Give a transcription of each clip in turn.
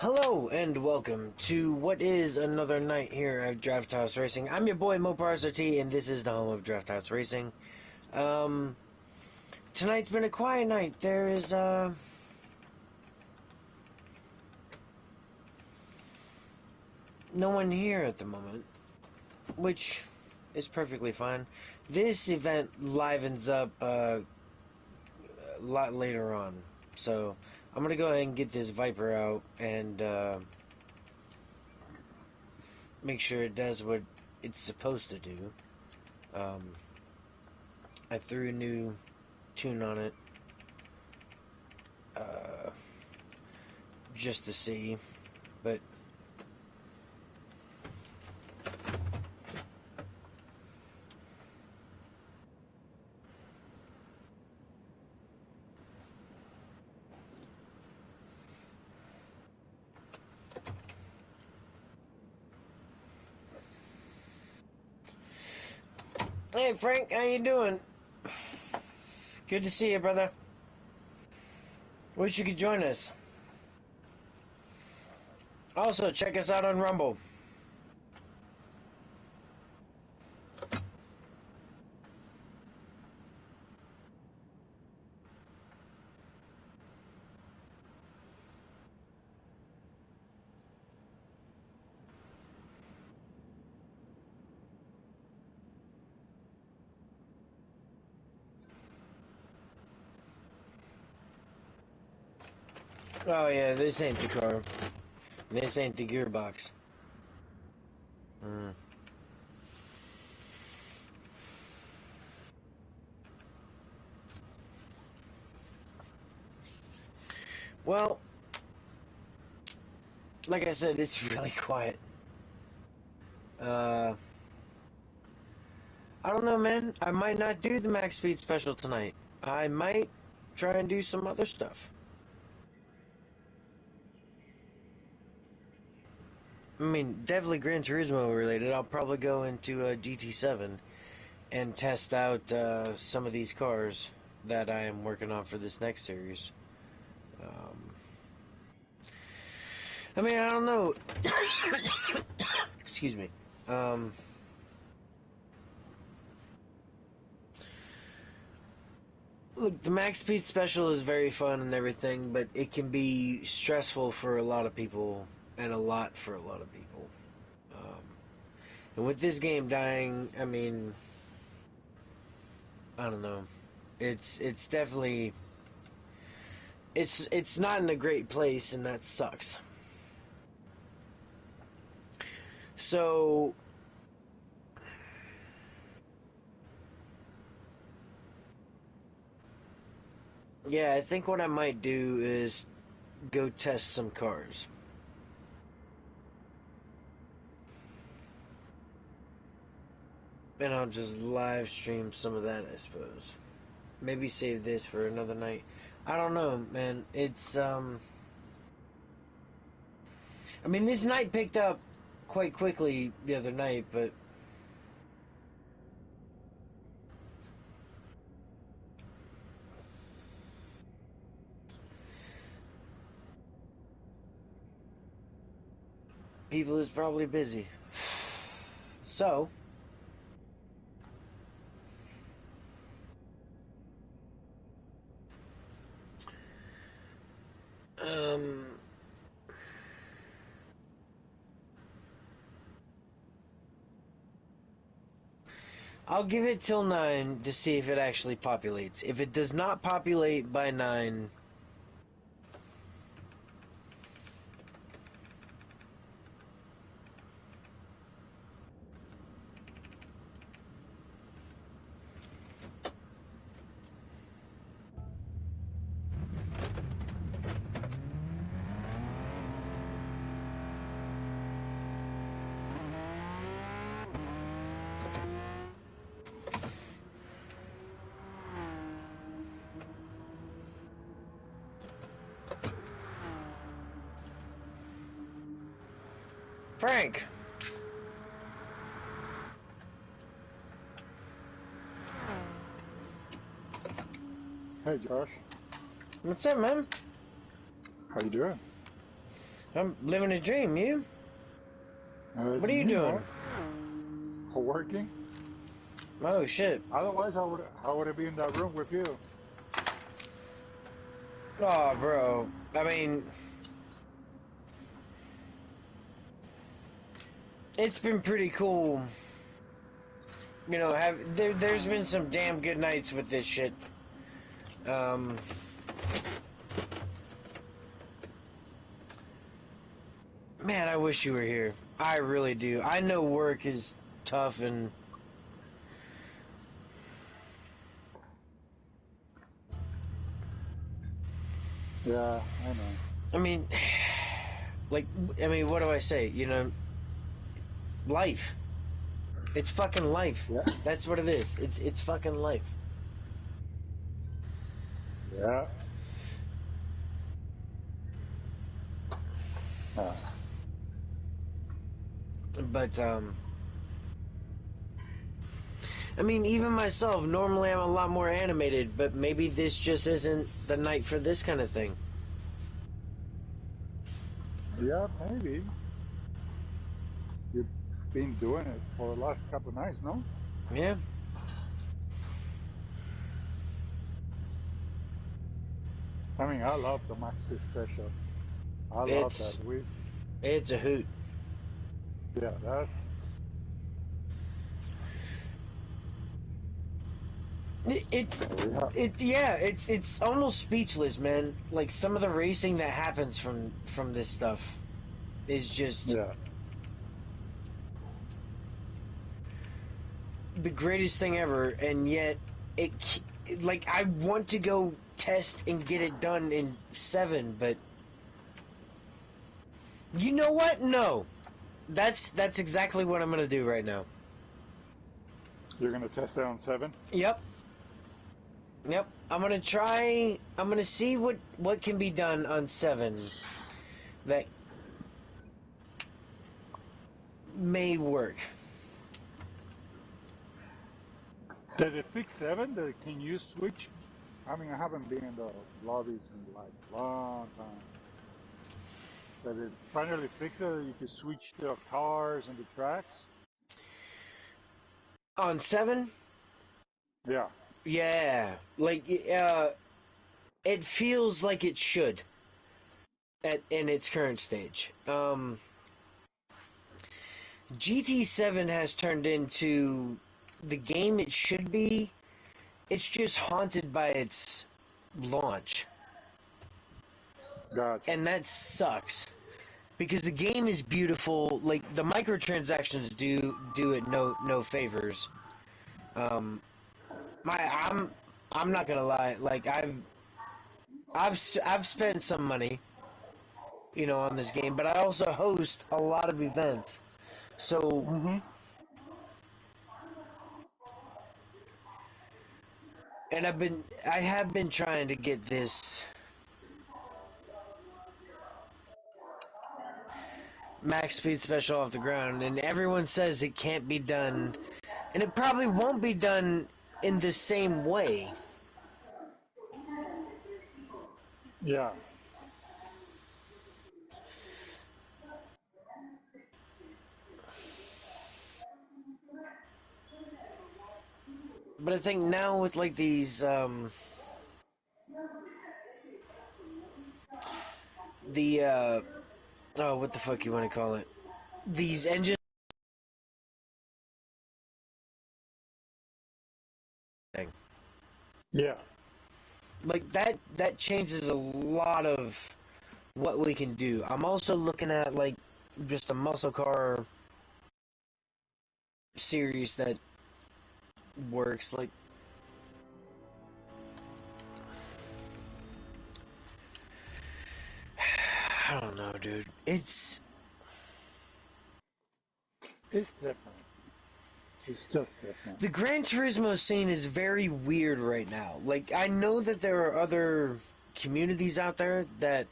Hello and welcome to what is another night here at Draft House Racing. I'm your boy MoparSRT and this is the home of Draft House Racing. Tonight's been a quiet night. There is no one here at the moment, which is perfectly fine. This event livens up a lot later on, so I'm gonna go ahead and get this Viper out and make sure it does what it's supposed to do. I threw a new tune on it just to see, but hey Frank, how you doing? Good to see you, brother. Wish you could join us. Also, check us out on Rumble. Oh yeah, this ain't the car. This ain't the gearbox. Well, like I said, it's really quiet. I don't know, man. I might not do the Maxx Speed Special tonight. I might try and do some other stuff. I mean, definitely Gran Turismo related. I'll probably go into GT7 and test out some of these cars that I am working on for this next series. I mean, I don't know. Excuse me. Look, the Maxx Speed Special is very fun and everything, but it can be stressful for a lot of people, and a lot for a lot of people. And with this game dying, I mean, I don't know. It's definitely it's not in a great place, and that sucks. So yeah, I think what I might do is go test some cars. And I'll just live stream some of that, I suppose. Maybe save this for another night. I don't know, man. It's, I mean, this night picked up quite quickly the other night, but people is probably busy. So, I'll give it till 9 to see if it actually populates. If it does not populate by 9, Frank. Hey Josh, What's up, man? how you doing? I'm living a dream. You? What are you You know, doing? working. Oh shit. Otherwise, I would be in that room with you. Oh, bro. I mean, it's been pretty cool. You know, there's been some damn good nights with this shit. Um, Man, I wish you were here. I really do. I know work is tough and Yeah, I know. I mean, like, what do I say? You know, life. It's fucking life. Yeah, That's what it is. It's fucking life. yeah. Uh, But I mean, even myself, normally I'm a lot more animated, but maybe this just isn't the night for this kind of thing. yeah, maybe. You've been doing it for the last couple of nights, no? Yeah, I mean, I love the Maxx Speed Special. I love that. it's it's a hoot. Yeah, that's, It's we have, yeah, it's almost speechless, man. Like some of the racing that happens from this stuff is just yeah, the greatest thing ever, and yet it like I want to go test and get it done in 7, but you know what? No, that's exactly what I'm gonna do right now. you're gonna test it on 7? Yep, yep. I'm gonna try. I'm gonna see what can be done on 7 that may work. Did it fix 7? Can you switch? I mean, I haven't been in the lobbies in like a long time. Did it finally fix it? You could switch the cars and the tracks? On 7, Yeah, yeah, like it feels like it should in its current stage. GT7 has turned into the game it should be. It's just haunted by its launch, gotcha. and that sucks because the game is beautiful. Like the microtransactions do it no favors. Um, my I'm not gonna lie. Like I've spent some money, you know, on this game, but I also host a lot of events. So, Hmm. and I have been trying to get this Maxx Speed Special off the ground, and everyone says it can't be done, and it probably won't be done in the same way. Yeah, But I think now with like these, oh, what the fuck you want to call it? These engines, yeah, like that changes a lot of what we can do. I'm also looking at like just a muscle car series that works. Like I don't know, dude. it's different. It's just different. The Gran Turismo scene is very weird right now. Like, I know that there are other communities out there that,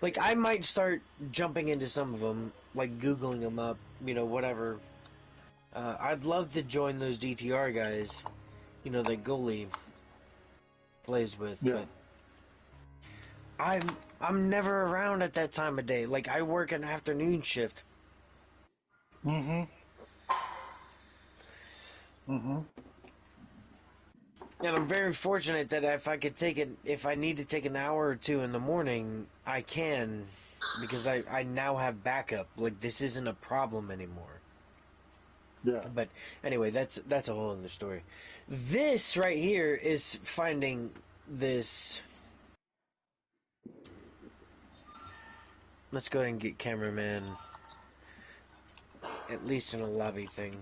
like, I might start jumping into some of them, like Googling them up, you know, whatever. I'd love to join those DTR guys, you know, that goalie plays with, Yeah, but I'm I'm never around at that time of day. Like, I work an afternoon shift. Mm-hmm. Mm-hmm. And I'm very fortunate that if I need to take an hour or two in the morning, I can, because I now have backup. Like, this isn't a problem anymore. Yeah. But anyway, that's a whole other story. This right here is finding this. Let's go ahead and get cameraman at least in a lobby thing.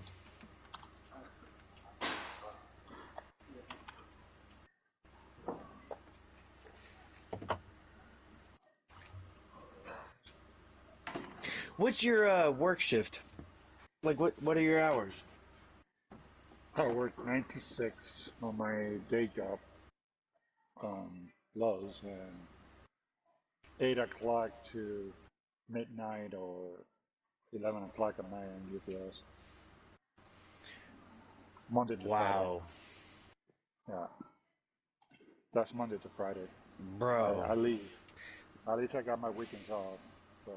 What's your work shift? Like, what are your hours? I work 96 on my day job, Lowe's, and 8 o'clock to midnight or 11 o'clock at night on UPS, Monday to Friday. Wow, Yeah, that's Monday to Friday. I, bro. at least, at least I got my weekends off. So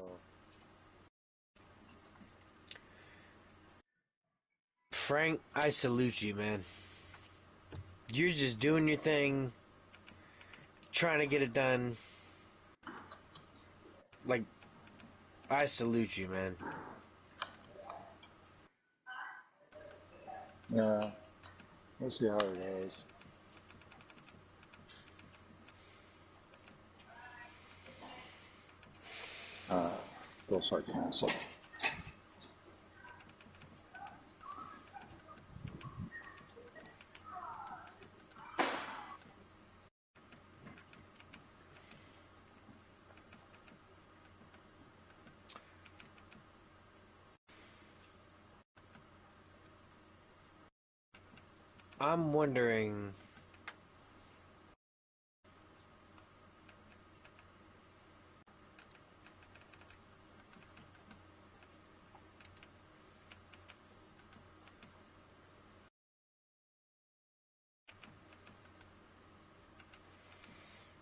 Frank, I salute you, man. You're just doing your thing, trying to get it done. Like, I salute you, man. yeah, we'll see how it goes. Those are canceled. I'm wondering.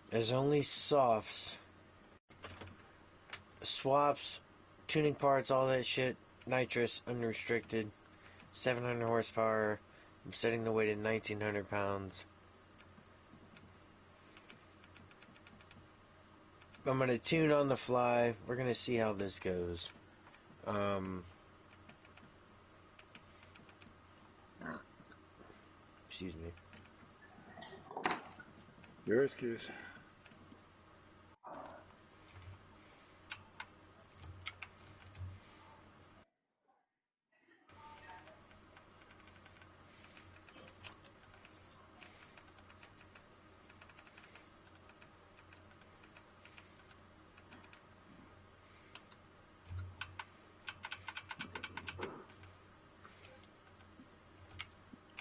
There's only softs, swaps, tuning parts, all that shit. Nitrous, unrestricted, 700 horsepower. I'm setting the weight at 1,900 pounds. I'm gonna tune on the fly. We're gonna see how this goes. Excuse me. Your excuse.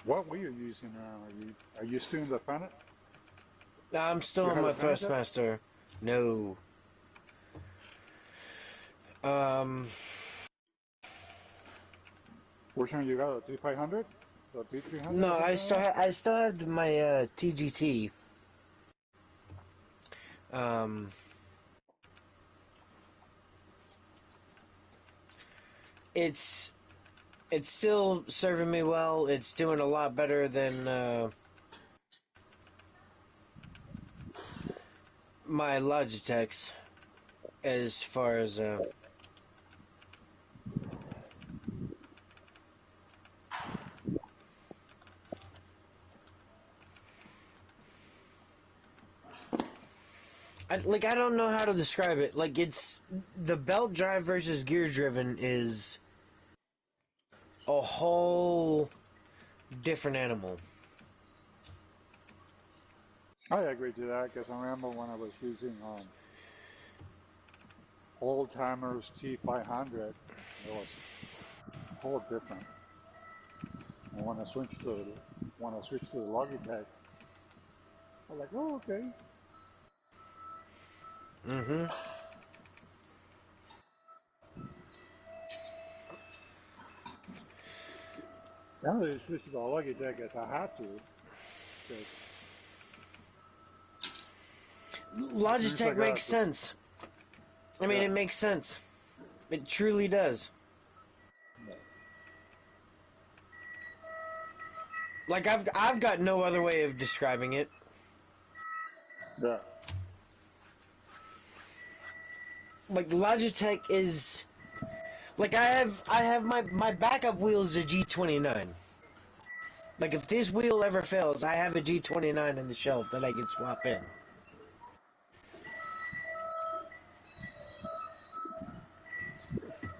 What were you using now? Are you still in the planet? I'm still You on have my the planet? Thrustmaster. No. Um, Which one you got? The T500? The T300 no, or something like that? I still have my TGT. Um, it's it's still serving me well. It's doing a lot better than my Logitechs as far as I don't know how to describe it. Like, it's the belt drive versus gear driven is a whole different animal. I agree to that because I remember when I was using old timers T500, it was a whole different. And when I switched to the Logitech, I was like, oh, okay. Mm-hmm. Now I switched to the Logitech as I had to because Seems Logitech like a makes good. sense. I mean, Yeah. it makes sense. It truly does. Like I've got no other way of describing it. Yeah. Like Logitech is like I have my backup wheel is a G29. Like if this wheel ever fails, I have a G29 in the shelf that I can swap in.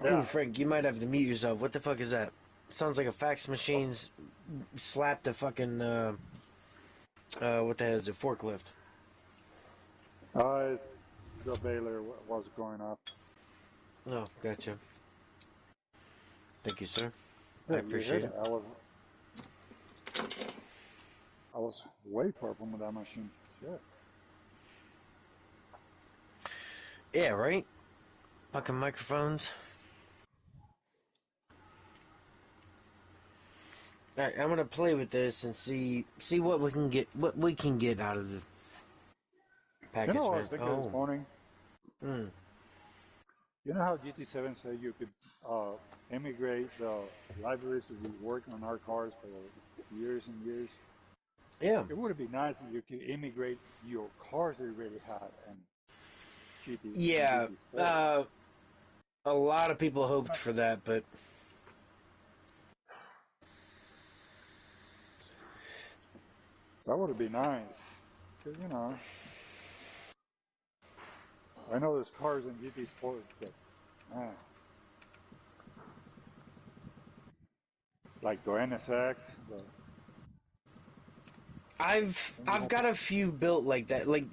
Ooh, Yeah. Frank, you might have to mute yourself. What the fuck is that? Sounds like a fax machine's slapped a fucking what the hell is it? Forklift. It's the baler was going off. Oh, gotcha. Thank you, sir. I Yeah, you heard appreciate it. it. I was way far from that machine. Shit. Yeah, right? Fucking microphones. Alright, I'm gonna play with this and see what we can get out of the You know package, what I was man. thinking this Oh. morning? Mm. You know how GT7 said you could immigrate the libraries to be working on our cars for years and years? Yeah. It would be nice if you could immigrate your cars that you already had and Yeah. GT Sport. A lot of people hoped for that, but That would be nice. Because, you know, I know there's cars in GT Sport that, man, like the NSX, the I've got a few built like that. Like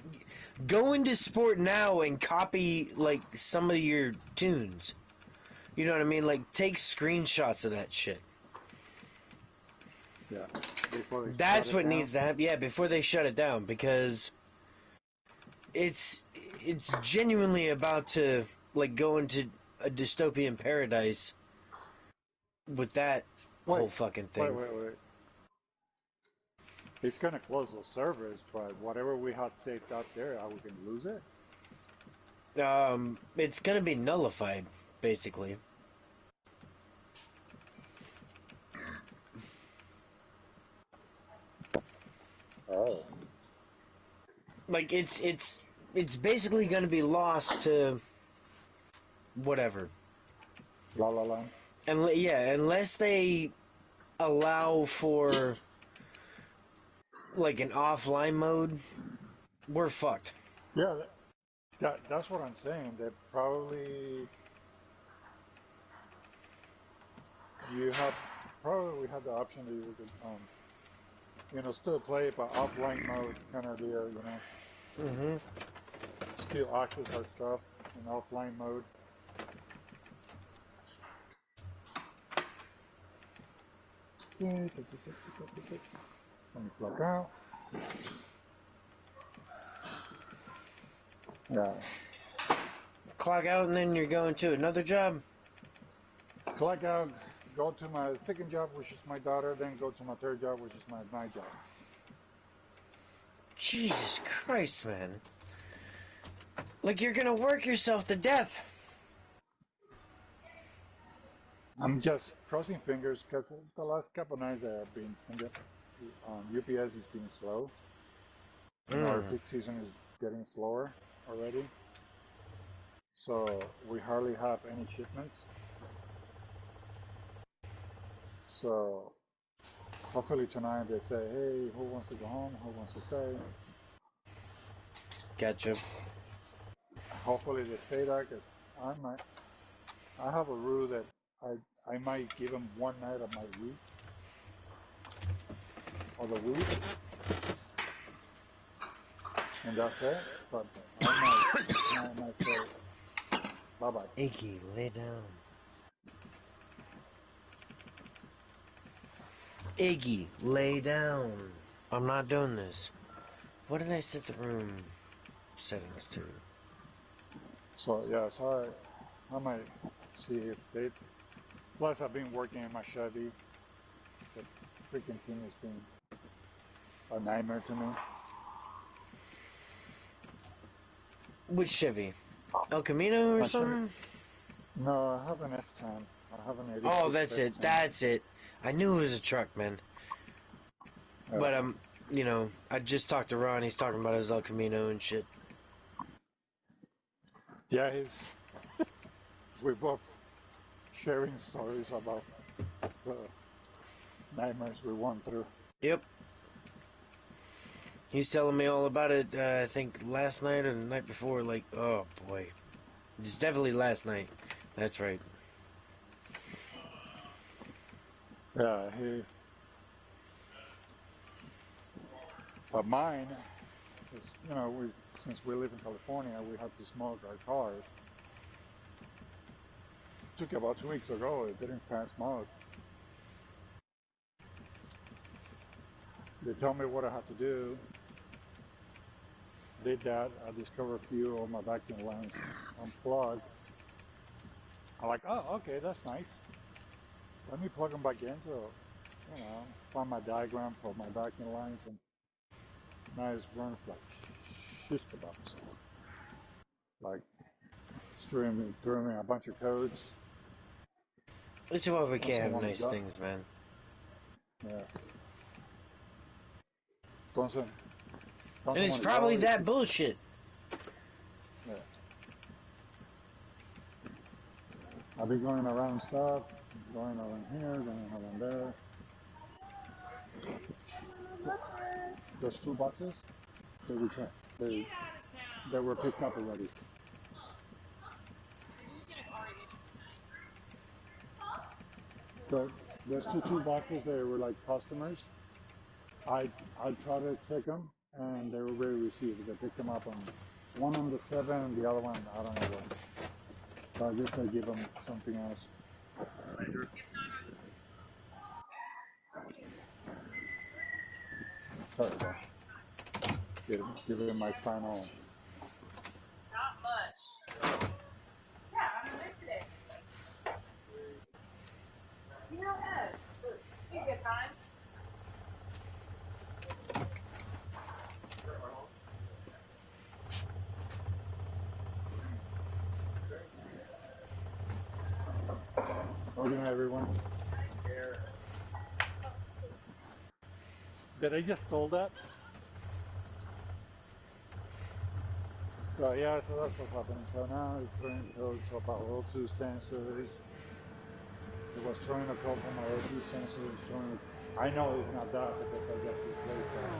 go into sport now and copy like some of your tunes. You know what I mean? Like take screenshots of that shit. yeah, before they shut That's it what down. needs to happen. Yeah, before they shut it down, because it's genuinely about to like go into a dystopian paradise with that whole Wait, fucking wait, thing. wait, wait. It's gonna close those servers, but whatever we have saved out there, are we gonna lose it? It's gonna be nullified, basically. Oh. Like it's basically gonna be lost to whatever. La La Land. And yeah, unless they allow for like an offline mode, we're fucked. Yeah, that's what I'm saying. That probably you have probably we have the option that you could still play it but offline mode kind of deal. Mm-hmm. Still access our stuff in offline mode. Let me plug out. Yeah. Clock out and then you're going to another job. Click out, go to my second job, which is my daughter, then go to my third job, which is my night job. Jesus Christ, man. Like you're gonna work yourself to death. I'm just crossing fingers because the last couple nights that I've been UPS is being slow. Our Mm. peak season is getting slower already. So we hardly have any shipments. So hopefully tonight they say, hey, who wants to go home? Who wants to stay? Gotcha. Hopefully they say that because I have a rule that I might give them one night of my week or the week, and that's it. But I might say bye bye. Iggy, lay down. Iggy, lay down. I'm not doing this. What did I set the room settings to? So yeah, so I might see if they. Plus, I've been working in my Chevy. The freaking thing has been a nightmare to me. Which Chevy? El Camino or My Chevy. something? No, I have an S10. I have an Oh, 86 that's it. S10. That's it. I knew it was a truck, man. But Uh, I just talked to Ron. He's talking about his El Camino and shit. yeah, we both sharing stories about the nightmares we went through. Yep. He's telling me all about it. I think last night or the night before. Like, oh boy, it's definitely last night. That's right. Yeah, but mine is, since we live in California, we have to smoke our cars. Took about 2 weeks ago, it didn't pass smoke. They tell me what I have to do. Did that. I discovered a few of my vacuum lines unplugged. I'm like, oh, okay, that's nice. Let me plug them back in to, find my diagram for my vacuum lines, and now it runs like shit kebabs. Like, threw me a bunch of codes. This is why we Don't can't have want to nice go. things, man. Yeah. Don't And it's want to go. probably that bullshit. Yeah. I'll be going around stuff, going around here, going around there. Those two boxes, they returned. They were picked up already. So those two boxes, they were like customers. I tried to check them, and they were already received. They picked them up on one on the 7, and the other one I don't know when. So I guess I give them something else. Sorry, bro. Give it my final. Not much. Yeah, I'm gonna make today. You know Ed. Be a good time. Okay, everyone. Did I just stole that? So yeah, so that's what's happening. So now it's throwing codes about O2 sensors. It was throwing a code from my O2 sensors. I know it's not that because I just replaced that.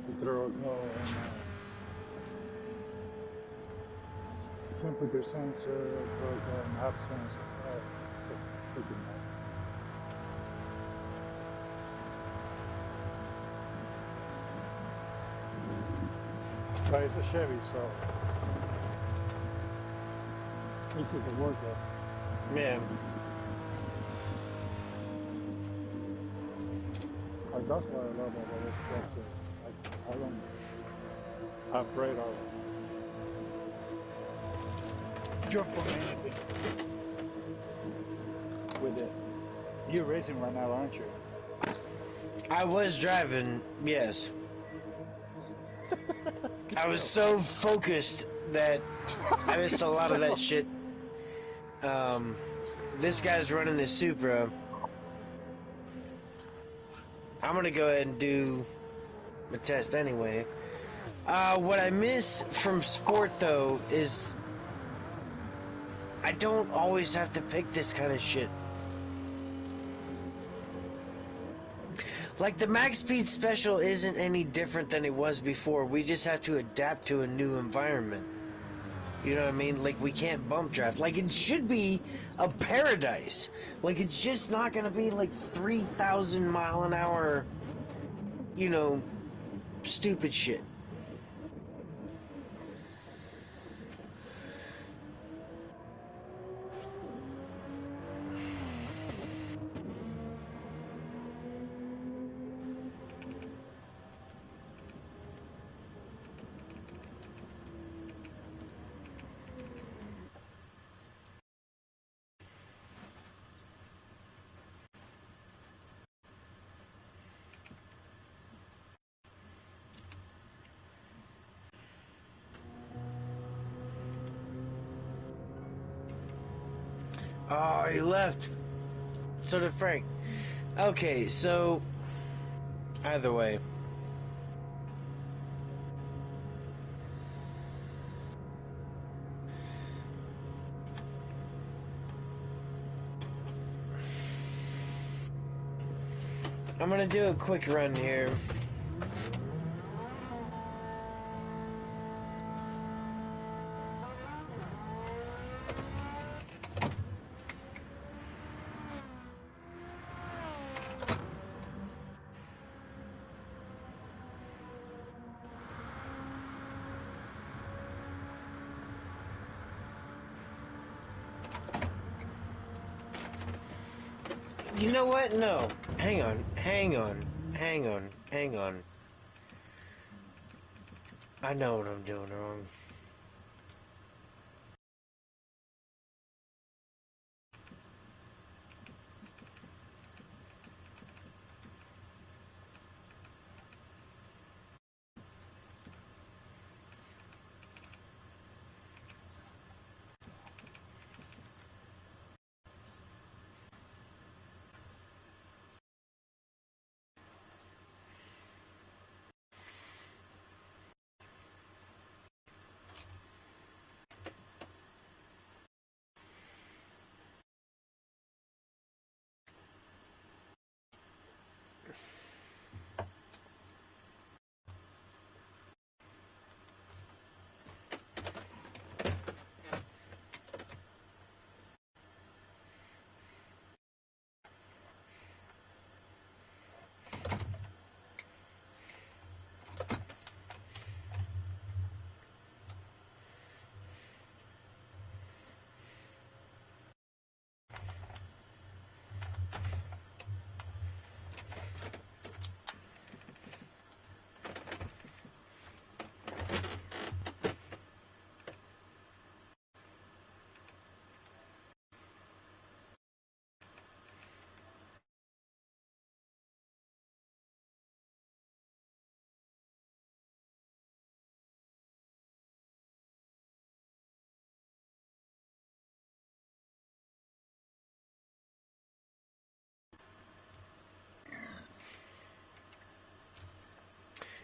It threw a code on my temperature sensor, throw a code on app sensor. Freaking nuts. But it's a Chevy, so easy to work with. Yeah. Like that's what I love about this truck too. Like I don't, I'm afraid of jump on anything with it. You're racing right now, aren't you? I was driving, yes. Good I was job. so focused that I missed a lot of Good that job. shit. Um, this guy's running his Supra. I'm gonna go ahead and do a test anyway. What I miss from sport though is I don't always have to pick this kind of shit. Like the Maxx Speed Special isn't any different than it was before. We just have to adapt to a new environment. You know what I mean? Like we can't bump draft. Like it should be a paradise. Like it's just not gonna be like 3,000 mile an hour, you know, stupid shit. Oh, he left. So did Frank. Okay, so either way. I'm gonna do a quick run here. You know what? No. Hang on. I know what I'm doing wrong.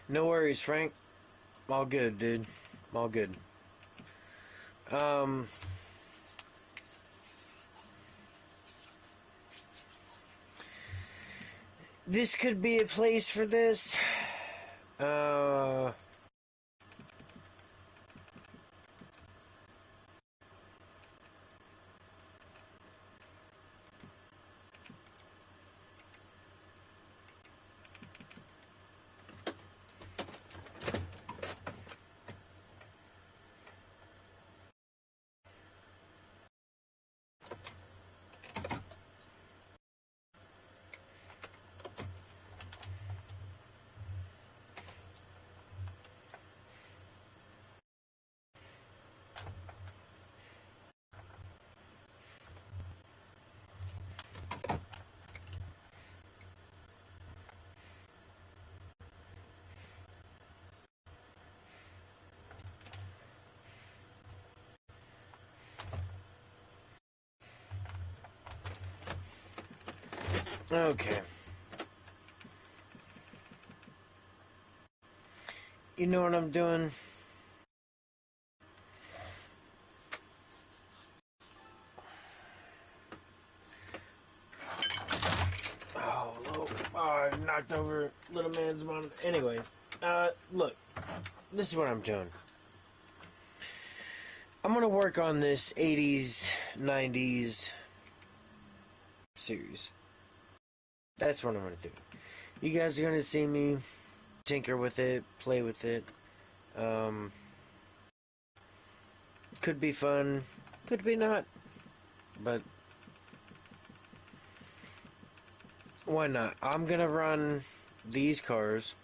No worries, Frank. All good, dude. All good. This could be a place for this. Uh... Okay. You know what I'm doing? Oh, I knocked over little man's monitor. Anyway, look. This is what I'm doing. I'm gonna work on this 80s, 90s series. That's what I'm gonna do. You guys are gonna see me tinker with it, play with it. Could be fun, could be not, but why not? I'm gonna run these cars.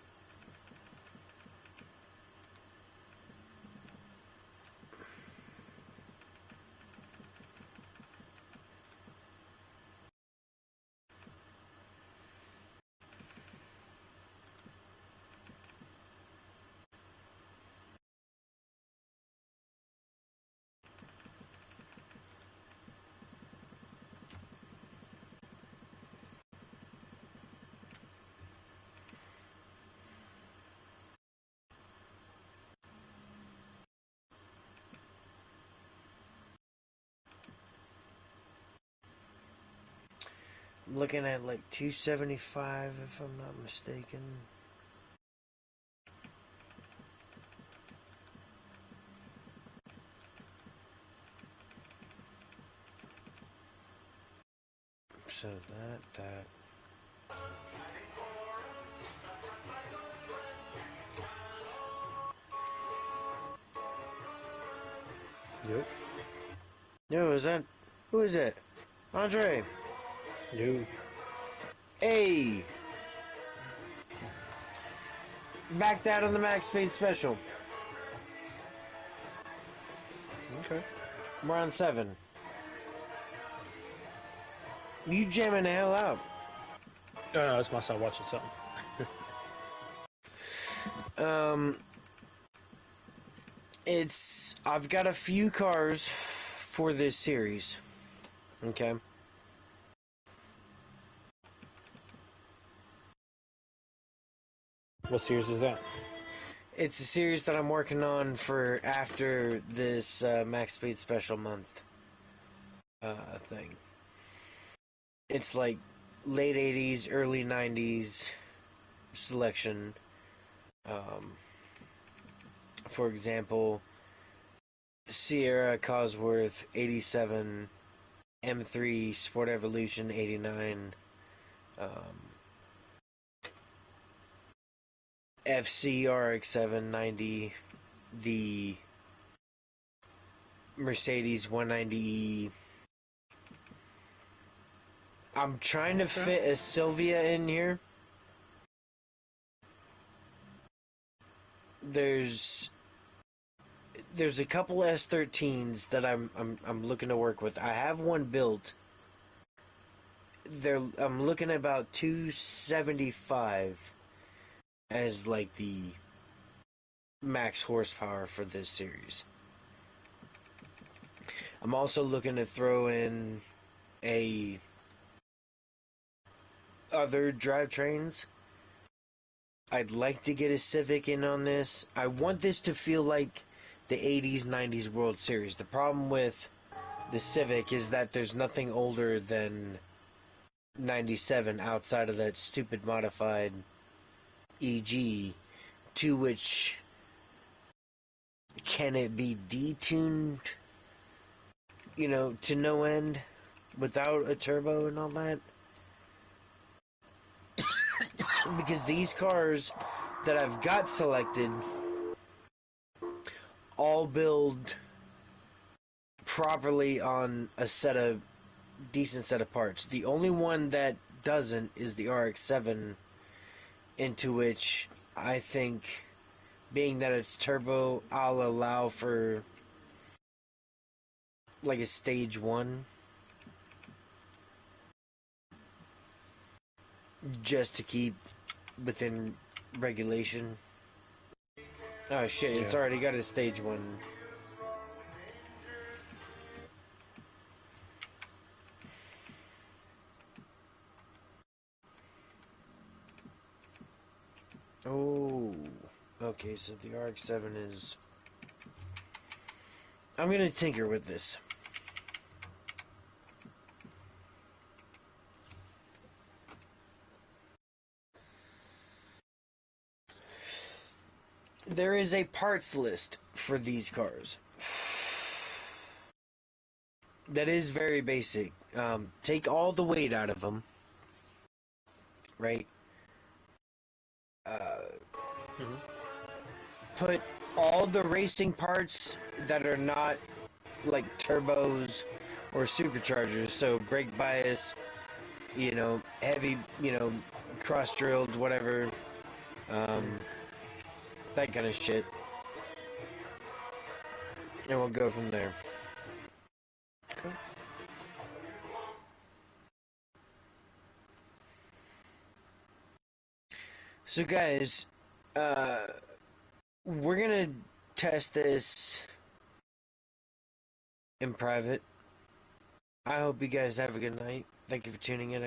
looking at like 275 if I'm not mistaken. So that. Yep. Yo, who is it? Andre. No. Hey. Backed out on the Maxx Speed Special. Okay. We're on 7. You jamming the hell out. Oh, no, that's my son watching something. I've got a few cars for this series. Okay. What series is that? It's a series that I'm working on for after this Maxx Speed Special Month thing. It's like late 80s, early 90s selection. For example, Sierra Cosworth 87, M3 Sport Evolution 89, FC RX-7 90, the Mercedes 190E. I'm trying to fit a Sylvia in here. There's a couple S13s that I'm looking to work with. I have one built. I'm looking at about 275 as like the max horsepower for this series. I'm also looking to throw in a other drivetrains. I'd like to get a Civic in on this. I want this to feel like the 80s, 90s World Series. The problem with the Civic is that there's nothing older than 97 outside of that stupid modified EG, to which can it be detuned, to no end without a turbo and all that? Because these cars that I've got selected all build properly on a decent set of parts. The only one that doesn't is the RX-7, into which I think, being that it's turbo, I'll allow for like a stage 1, just to keep within regulation. Oh shit, it's already got a stage 1. Oh, okay, so the RX-7 is... I'm gonna tinker with this. There is a parts list for these cars. That is very basic. Take all the weight out of them, right? Put all the racing parts that are not like turbos or superchargers, so brake bias, heavy, cross-drilled, whatever, that kind of shit. And we'll go from there. So guys, we're gonna test this in private. I hope you guys have a good night. Thank you for tuning in.